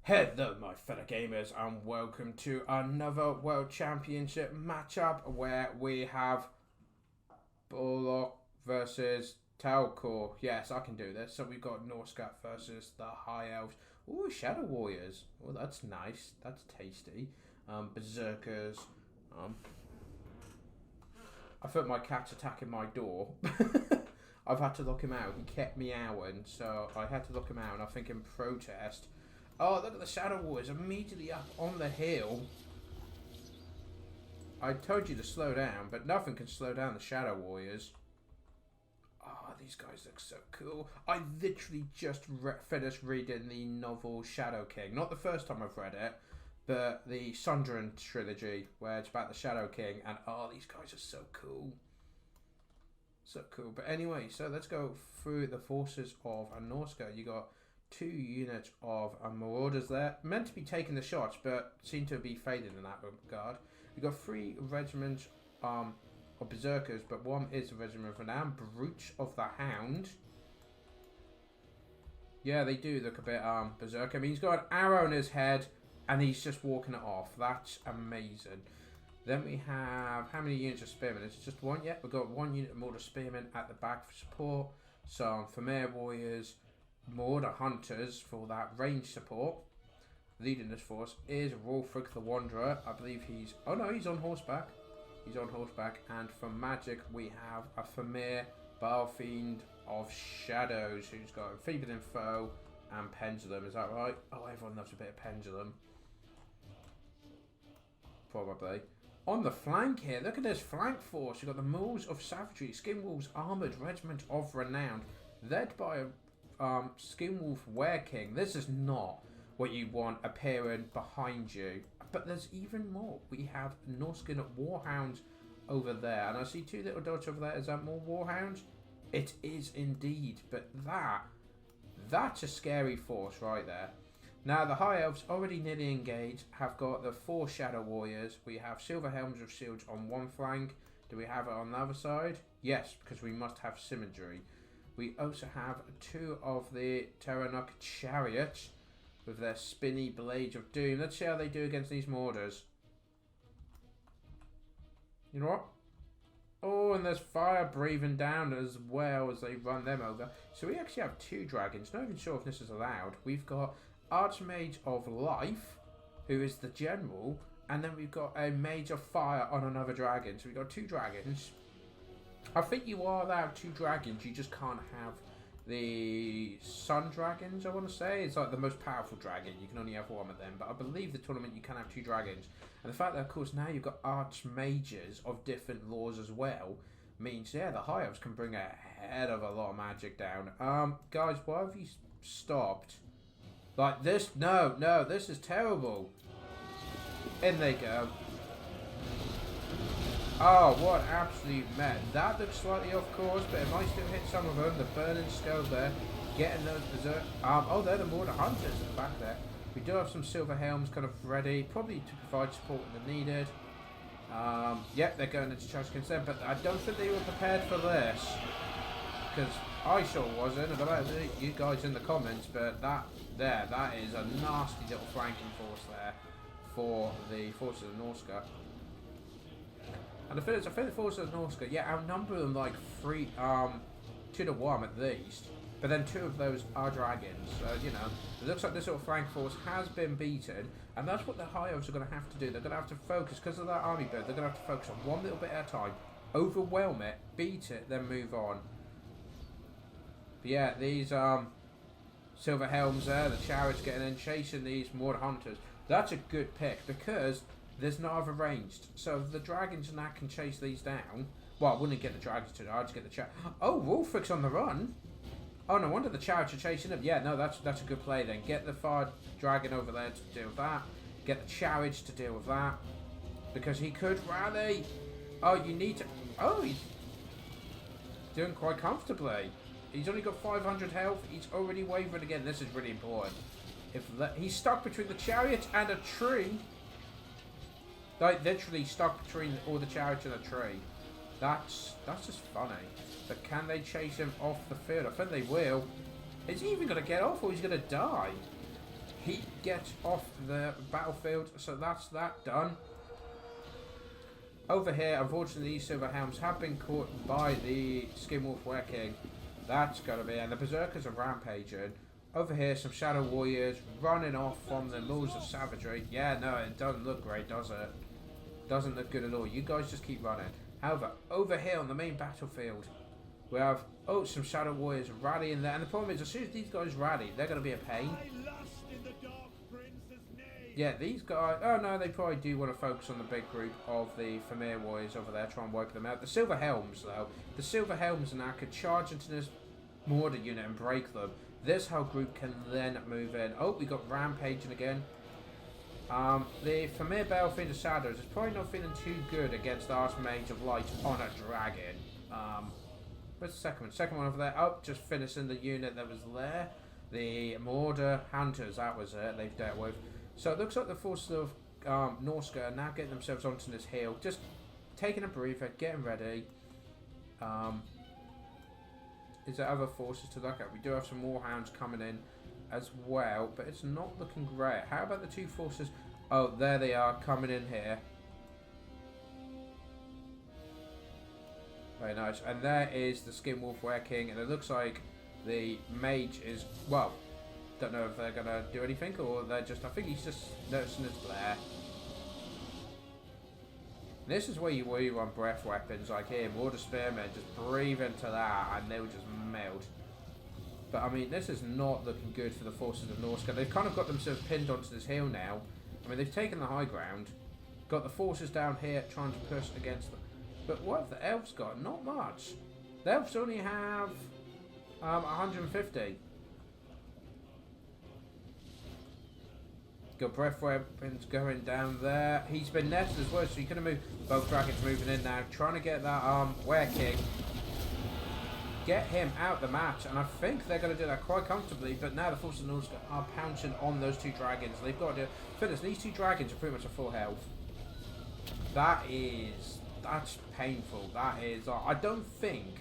Hello my fellow gamers and welcome to another World Championship matchup where we have Ballouk versus Talcore. Yes, I can do this. So we've got Norsca versus the High Elves. Ooh, Shadow Warriors. Oh, that's nice. That's tasty. Berserkers. I thought my cat's attacking my door. I've had to lock him out. He kept meowing, so I had to lock him out. And I think in protest. Oh, look at the Shadow Warriors immediately up on the hill. I told you to slow down, but nothing can slow down the Shadow Warriors. Oh, these guys look so cool. I literally just finished reading the novel Shadow King. Not the first time I've read it, but the Sundren trilogy, where it's about the Shadow King. And oh, these guys are so cool. So cool. But anyway, so let's go through the forces of Norsca. You got 2 units of marauders there, meant to be taking the shots, but seem to be fading in that regard. You've got 3 regiments of berserkers, but 1 is a regiment of renown. Brutes of the Hound. Yeah, they do look a bit berserker. I mean, he's got an arrow in his head, and he's just walking it off. That's amazing. Then we have, how many units of spearmen? It's just 1 yet. We've got 1 unit of mortar spearmen at the back for support. Some Familiar Warriors, Marauder Hunters for that range support. Leading this force is Wulfric the Wanderer. I believe he's... oh no, he's on horseback. He's on horseback. And for magic, we have a Famir Balfiend of Shadows, who's got Enfeebling Foe and Pendulum. Is that right? Oh, everyone loves a bit of Pendulum. Probably. On the flank here, look at this flank force. You've got the Moors of Savagery, Skinwolves Armoured Regiment of Renown, led by a Skinwolf Wereking. This is not what you want appearing behind you, but there's even more. We have Norscan Warhounds over there, and I see 2 little dots over there. Is that more Warhounds? It is indeed, but that's a scary force right there. Now the High Elves, already nearly engaged, have got the 4 Shadow Warriors. We have Silver Helms of Shields on one flank. Do we have it on the other side? Yes, because we must have symmetry. We also have 2 of the Terranok Chariots with their spinny blades of doom. Let's see how they do against these Marauders. You know what? Oh, and there's fire breathing down as well as they run them over. So we actually have 2 dragons. Not even sure if this is allowed. We've got Archmage of Life, who is the general, and then we've got a Mage of Fire on another dragon. So we've got 2 dragons. I think you are allowed 2 dragons, you just can't have the Sun Dragons, I want to say. It's like the most powerful dragon, you can only have 1 of them, but I believe the tournament you can have 2 dragons. And the fact that, of course, now you've got Archmages of different laws as well, means, yeah, the High Elves can bring a head of a lot of magic down. Guys, why have you stopped? Like this? No, this is terrible. In they go. Oh, what absolute mess. That looks slightly off course, but it might still hit some of them. The burning skull there, getting those berserk. Oh, they're the Mortar Hunters at the back there. We do have some Silver Helms kind of ready, probably to provide support when they're needed. Yep, they're going into charge against them, but I don't think they were prepared for this. Because I sure wasn't. I don't know you guys in the comments, but that is a nasty little flanking force there for the forces of Norsca. And I think the forces of Norsca, yeah, outnumber them like 2 to 1 at least. But then 2 of those are dragons. So, you know, it looks like this little flank force has been beaten. And that's what the High Elves are going to have to do. They're going to have to focus, because of that army build, they're going to have to focus on 1 little bit at a time. Overwhelm it, beat it, then move on. But yeah, these Silver Helms there, the Chariots getting in, chasing these Mortar Hunters. That's a good pick, because there's no other ranged. So if the dragons and that can chase these down. Well, I wouldn't get the dragons to, I'd just get the chariot. Oh, Wulfric's on the run. Oh, no wonder the chariots are chasing him. Yeah, no, that's a good play then. Get the fire dragon over there to deal with that. Get the chariots to deal with that. Because he could rally. Oh, you need to... oh, he's doing quite comfortably. He's only got 500 health. He's already wavering again. This is really important. He's stuck between the chariot and a tree. Like, literally stuck between all the chariots and a tree. That's just funny. But can they chase him off the field? I think they will. Is he even going to get off, or he's going to die? he gets off the battlefield, so that's that done. Over here, unfortunately, these Silver Helms have been caught by the Skinwolf King. That's gotta be, and the Berserkers are rampaging. Over here, some Shadow Warriors running off from the Laws of Savagery. Yeah, no, it doesn't look great, does it? Doesn't look good at all. You guys just keep running. However, over here on the main battlefield, we have, some Shadow Warriors rallying there. And the problem is, as soon as these guys rally, they're going to be a pain. Yeah, these guys, oh no, they probably do want to focus on the big group of the Famir Warriors over there, try and wipe them out. The Silver Helms, though, the Silver Helms now could charge into this mortar unit and break them. This whole group can then move in. Oh, we got rampaging again. The Famir Balefiend of Shadows is probably not feeling too good against the Archmage of Light on a dragon. Where's the second one? Second one over there. Oh, just finishing the unit that was there. The Mortar Hunters, that was it, they've dealt with. So it looks like the forces of Norsca are now getting themselves onto this hill. Just taking a breather, getting ready. Is there other forces to look at? We do have some Warhounds coming in as well, but it's not looking great. How about the two forces? Oh, there they are, coming in here. Very nice. And there is the Skinwolf King, and it looks like the mage is, well, don't know if they're going to do anything, or they're just, I think he's just noticing his glare. This is where you run breath weapons like here, Mortar Spearmen, just breathe into that and they'll just melt. But I mean, this is not looking good for the forces of Norsca. They've kind of got themselves pinned onto this hill now. I mean, they've taken the high ground, got the forces down here trying to push against them. But what have the Elves got? Not much. The Elves only have 150. Got breath weapons going down there. He's been netted as well, so you could have moved. Both dragons moving in now, trying to get that King. Get him out the match, and I think they're going to do that quite comfortably. But now the forces of Norsca are pouncing on those two dragons. They've got to finish. These two dragons are pretty much at full health. That's painful. That is. I don't think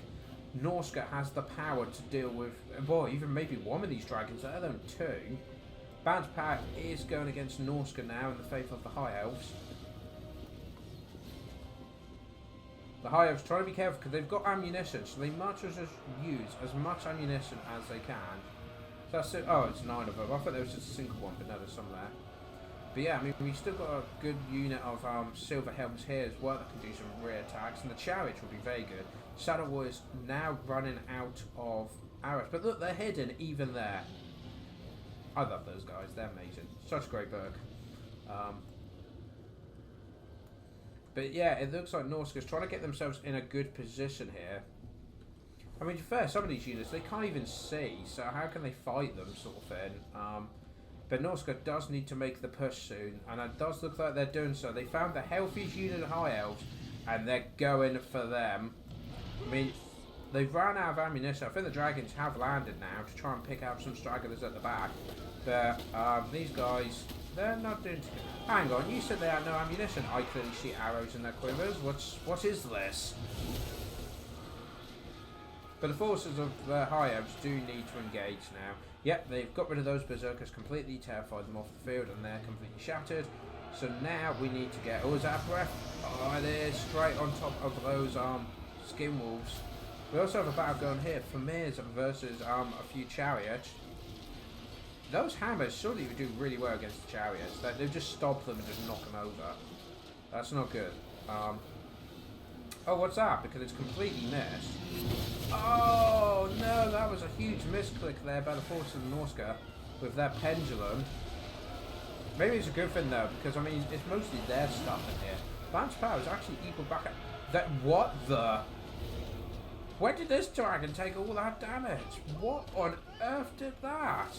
Norsca has the power to deal with, well, even maybe one of these dragons, let alone two. Bounce Power is going against Norsca now in the favour of the High Elves. The High Elves trying to be careful because they've got ammunition, so they might as well use as much ammunition as they can. So that's it. Oh, it's 9 of them. I thought there was just a single one, but no, there's some there. But yeah, I mean, we've still got a good unit of Silver Helms here as well that can do some rear attacks, and the Chariots will be very good. Shadow Warriors now running out of arrows, but look, they're hidden even there. I love those guys, they're amazing. Such a great book. But yeah, it looks like Norsca's trying to get themselves in a good position here. I mean, to be fair, some of these units, they can't even see, so how can they fight them, sort of thing. But Norsca does need to make the push soon, and it does look like they're doing so. They found the healthiest unit of High Elves, and they're going for them. I mean, they've run out of ammunition. I think the dragons have landed now to try and pick out some stragglers at the back. But these guys, they're not doing too good. Hang on, you said they had no ammunition. I clearly see arrows in their quivers. What is this? But the forces of the High Elves do need to engage now. Yep, they've got rid of those berserkers, completely terrified them off the field, and they're completely shattered. So now we need to get... Oh, is that breath? Oh, it is. Straight on top of those skin wolves. We also have a battle going here. Famirs versus a few chariots. Those hammers surely would do really well against the chariots. They'll just stop them and just knock them over. That's not good. Oh, what's that? Because it's completely missed. Oh, no, that was a huge misclick there by the forces of Norsca with their pendulum. Maybe it's a good thing, though, because, I mean, it's mostly their stuff in here. Bounce Power is actually equal back at... That, what the... When did this dragon take all that damage? What on earth did that?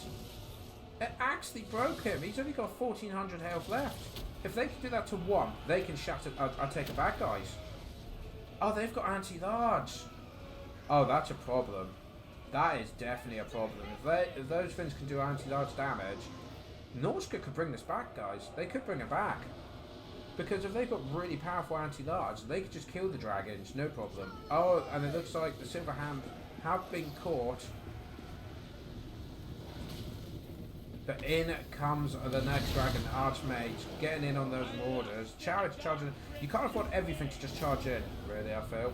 It actually broke him. He's only got 1400 health left. If they can do that to one, they can shatter... I'll take it back, guys. Oh, they've got anti-large. Oh, that's a problem. That is definitely a problem. If those things can do anti-large damage, Norsca could bring this back, guys. They could bring it back. Because if they've got really powerful anti-large, they could just kill the dragons, no problem. Oh, and it looks like the Silver Hand have been caught. But in comes the next dragon, Archmage, getting in on those marauders. Chariots charging. You can't afford everything to just charge in, really, I feel.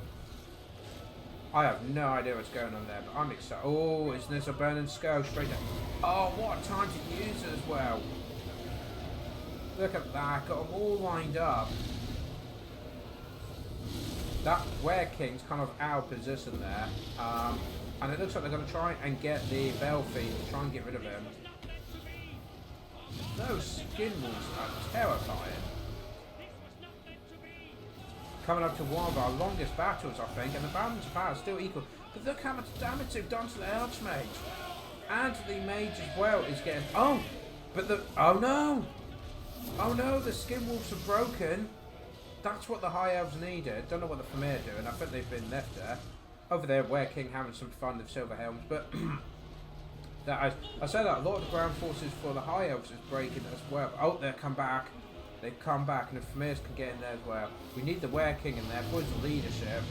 I have no idea what's going on there, but I'm excited. Oh, isn't this a burning skull straight down? Oh, what a time to use it as well. Look at that, got them all lined up. That Were-King's kind of out of position there. And it looks like they're going to try and get the Belfiend, try and get rid of him. Those skin wolves are terrifying. Coming up to one of our longest battles, I think, and the balance of power is still equal. But look how much damage they've done to the Archmage. And the Mage as well is getting... Oh! But the... Oh no! Oh no, the skin wolves are broken. That's what the High Elves needed. Don't know what the Familiar are doing. I think they've been left there. Over there, Were-King having some fun with Silver Helms, but... I said that a lot of the ground forces for the High Elves is breaking as well. Oh, they've come back. They've come back, and the Familiars can get in there as well. We need the Were-King in there for his leadership.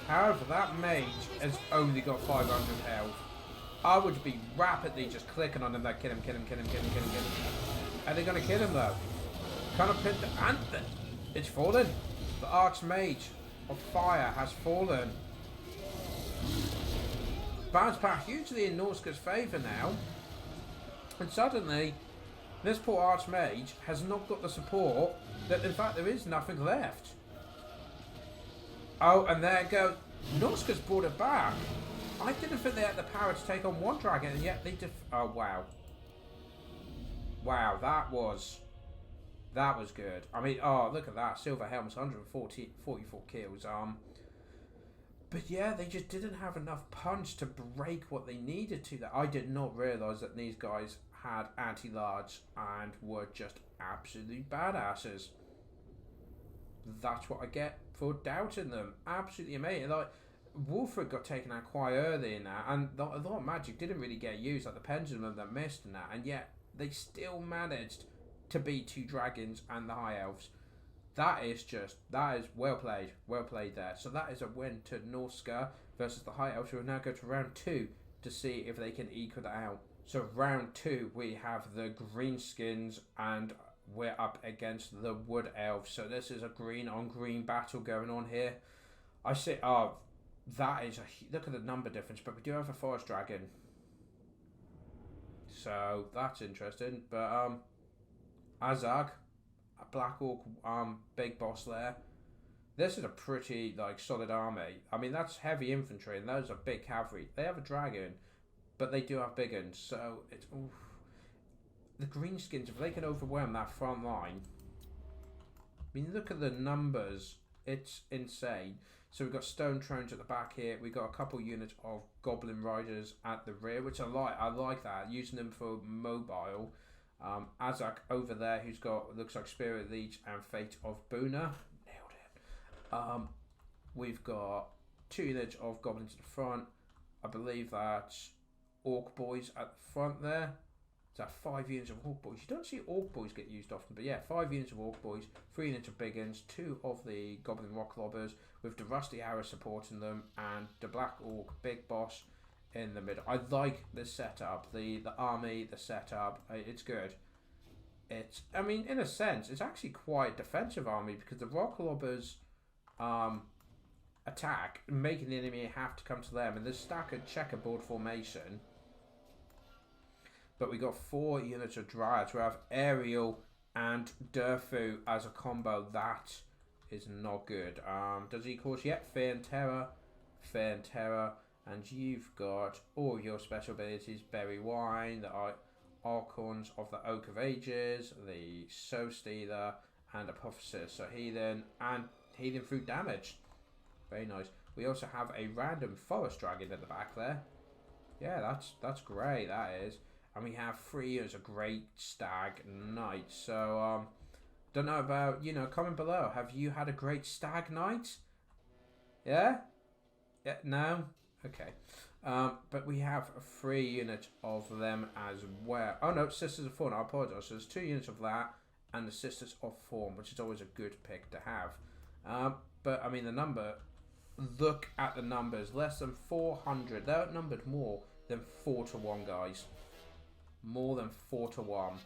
However, that Mage has only got 500 health. I would be rapidly just clicking on him like, kill him, kill him, kill him, kill him, kill him, kill him. Are they going to kill him though? Kind of pinned the anthem. It's fallen. The Archmage of Fire has fallen. Bounce back hugely in Norsca's favour now. And suddenly, this poor Archmage has not got the support that in fact there is nothing left. Oh, and there it goes. Norsca's brought it back. I didn't think they had the power to take on one dragon, and yet they did. Oh, wow. Wow, that was good. I mean, oh, look at that. Silver Helms, 144 kills. But yeah, they just didn't have enough punch to break what they needed to. That I did not realise that these guys had anti-large and were just absolute badasses. That's what I get for doubting them. Absolutely amazing. Like, Wolfred got taken out quite early in that, and a lot of magic didn't really get used, like the pendulum that missed and that, and yet they still managed to beat two dragons and the High Elves. That is well played there. So that is a win to Norsca versus the High Elves, who will now go to round 2 to see if they can equal that out. So round 2, we have the Greenskins, and we're up against the Wood Elves. So this is a green on green battle going on here. I say, that is look at the number difference, but we do have a Forest Dragon. So that's interesting. But Azag, a Black Orc big boss there. This is a pretty solid army. I mean, that's heavy infantry and those are big cavalry. They have a dragon, but they do have big uns. So it's the Greenskins, if they can overwhelm that front line. I mean, look at the numbers. It's insane. So we've got Stone Thrones at the back here. We've got a couple units of Goblin Riders at the rear, which I like. I like that. Using them for mobile. Azak over there, who's got, looks like Spirit Leech and Fate of Boona. Nailed it. We've got 2 units of Goblins at the front. I believe that's Orc Boys at the front there. So 5 units of Orc Boys. You don't see Orc Boys get used often, but yeah, 5 units of Orc Boys, 3 units of Big Uns, 2 of the Goblin Rock Lobbers, with the Rusty Arrow supporting them, and the Black Orc Big Boss in the middle. I like the setup, the army, the setup. It's good. It's, I mean, in a sense, it's actually quite a defensive army because the Rock Lobbers attack, making the enemy have to come to them, and there's stack of checkerboard formation. But we got 4 units of Dryads. We have Ariel and Durfu as a combo. That is not good. Does he cause yet? Fear and Terror. And you've got all your special abilities: Berry Wine, the Archons of the Oak of Ages, the Soul Stealer, and Apotheosis. So healing and healing through damage. Very nice. We also have a random Forest Dragon at the back there. Yeah, that's great. That is. And we have 3 as a Great Stag Knight. So, don't know about, comment below. Have you had a Great Stag Knight? Yeah? Yeah, no? Okay. But we have 3 units of them as well. Oh, no, Sisters of Fawn. I apologize. So there's 2 units of that and the Sisters of Fawn, which is always a good pick to have. But, I mean, the number, look at the numbers. Less than 400. They're outnumbered more than 4-1, guys. More than 4-1.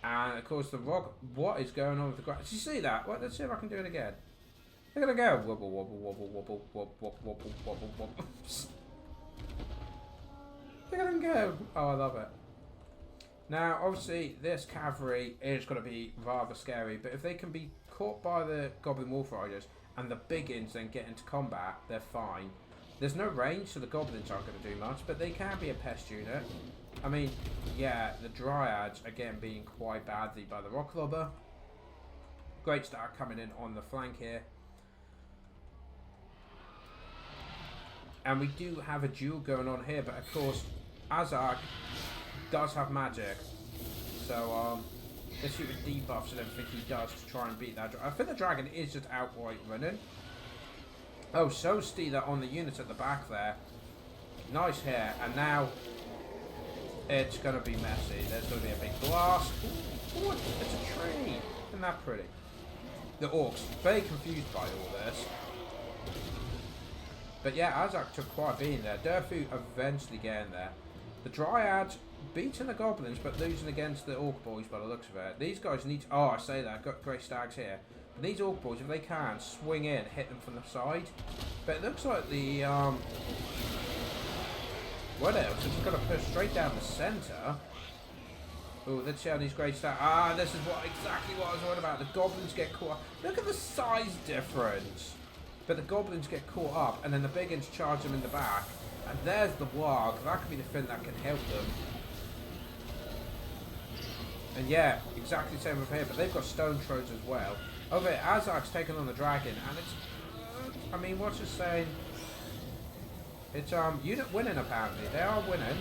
And of course the rock, what is going on with the ground? Did you see that? Well, let's see if I can do it again. Look at it go. Wobble, wobble, wobble, wobble, wobble, wobble, wobble, wobble, wobble. Look at them go. Oh, I love it. Now, obviously, this cavalry is going to be rather scary, but if they can be caught by the Goblin Wolf Riders and the Biggins then get into combat, they're fine. There's no range, so the Goblins aren't going to do much, but they can be a pest unit. I mean, yeah, the Dryads, again, being quite badly by the Rock Lobber. Great start coming in on the flank here. And we do have a duel going on here, but of course, Azag does have magic. So, let's see what debuffs and everything he does to try and beat that. I think the dragon is just outright running. Oh, so Steeler on the unit at the back there. Nice hit, and now it's going to be messy. There's going to be a big blast. Ooh, it's a tree. Isn't that pretty? The orcs, very confused by all this. But yeah, Azak took quite a beating there. Durfu eventually getting there. The Dryads beating the Goblins, but losing against the Orc Boys by the looks of it. These guys need to... Oh, I say that. I've got great stags here. But these Orc Boys, if they can, swing in, hit them from the side. But it looks like the... What else? It's going to push straight down the centre. Oh, let's see how these great stags... Ah, this is exactly what I was worried about. The Goblins get caught. Look at the size difference. But the Goblins get caught up, and then the Biggins charge them in the back. And there's the Warg. That could be the thing that can help them. And yeah, exactly the same over here, but they've got stone throws as well. Over here, Azak's taken on the dragon, and it's... I mean, what's it saying? It's, unit winning, apparently. They are winning.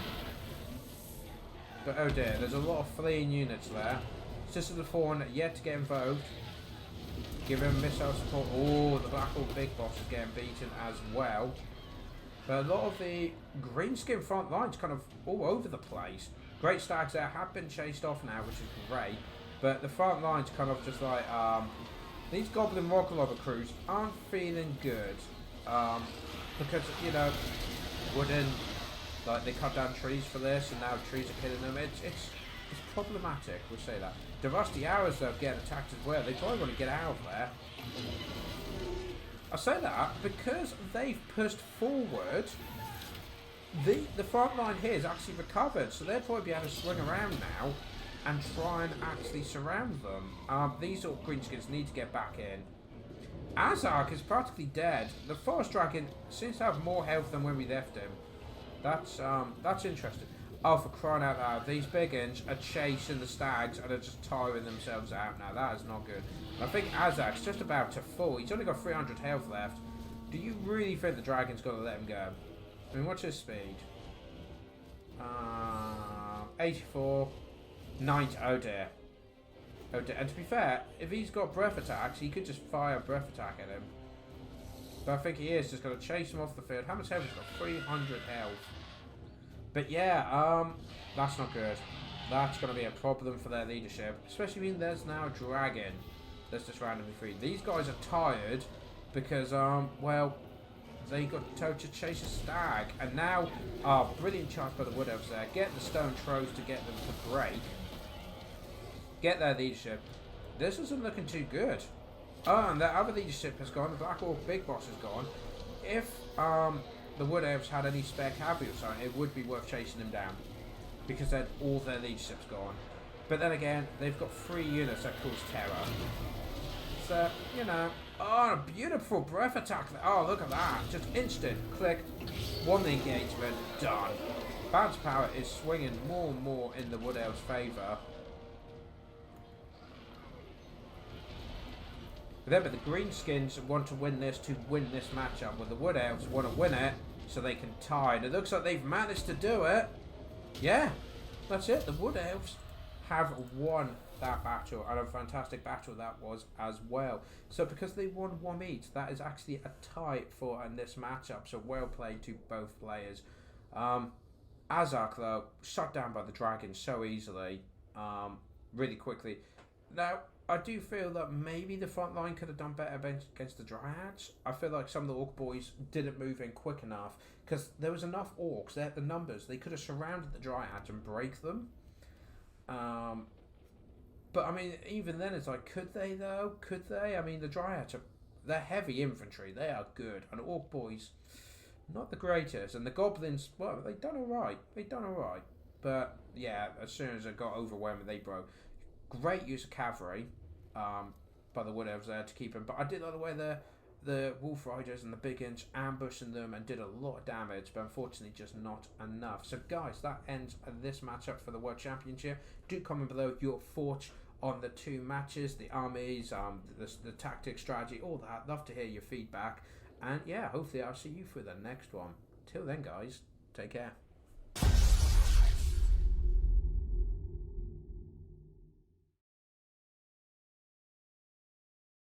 But oh dear, there's a lot of fleeing units there. Sisters of the Fawn yet to get invoked. Give him missile support. Oh, the Black Hawk Big Boss is getting beaten as well. But a lot of the Greenskin front lines kind of all over the place. Great stags there have been chased off now, which is great. But the front lines kind of just like, these Goblin Rock Lobber crews aren't feeling good. Because, you know, wooden, like they cut down trees for this and now trees are killing them. It's problematic, we'll say that. The Rusty Hours, though, get attacked as well. They probably want to get out of there. I say that because they've pushed forward. The front line here is actually recovered, so they'll probably be able to swing around now and try and actually surround them. These all Greenskins need to get back in. Azark is practically dead. The Forest Dragon seems to have more health than when we left him. That's interesting. Oh, for crying out loud, these Biggins are chasing the stags and are just tiring themselves out now. That is not good. I think Azak's just about to fall. He's only got 300 health left. Do you really think the dragon's going to let him go? I mean, what's his speed? 84. 90. Oh dear. Oh dear. And to be fair, if he's got breath attacks, he could just fire a breath attack at him. But I think he is just going to chase him off the field. How much health has he got? 300 health. But yeah, that's not good. That's going to be a problem for their leadership. Especially when there's now a dragon that's just randomly free. These guys are tired because, well, they got told to chase a stag. And now, brilliant charge by the Wood Elves there. Get the stone throws to get them to break. Get their leadership. This isn't looking too good. Oh, and their other leadership has gone. The Black Orc Big Boss is gone. If, the Wood Elves had any spare cavalry or something, it would be worth chasing them down. Because then all their leadership's gone. But then again, they've got 3 units that cause terror. So, you know. Oh, a beautiful breath attack. Oh, look at that. Just instant. Click. Won the engagement. Done. Bounce power is swinging more and more in the Wood Elves' favour. Remember, the Greenskins want to win this matchup, where the Wood Elves want to win it so they can tie. And it looks like they've managed to do it. Yeah, that's it. The Wood Elves have won that battle, and a fantastic battle that was as well. So because they won one each, that is actually a tie for in this matchup. So well played to both players. Azak, though, shut down by the dragon so easily, really quickly. Now, I do feel that maybe the front line could have done better against the Dryads. I feel like some of the Orc boys didn't move in quick enough because there was enough Orcs. They had the numbers. They could have surrounded the Dryads and break them. But I mean, even then, it's like, could they though? Could they? I mean, the Dryads they're heavy infantry. They are good, and Orc boys, not the greatest. And the Goblins, well, they done all right. They done all right. But yeah, as soon as it got overwhelming, they broke. Great use of cavalry by the Wood Elves there to keep them. But I did like the way the Wolf Riders and the Big Inch ambushing them and did a lot of damage, but unfortunately just not enough. So guys, that ends this matchup for the World Championship. Do comment below your thoughts on the two matches, the armies, the tactics, strategy, all that. Love to hear your feedback. And yeah, hopefully I'll see you for the next one. Till then, guys, take care.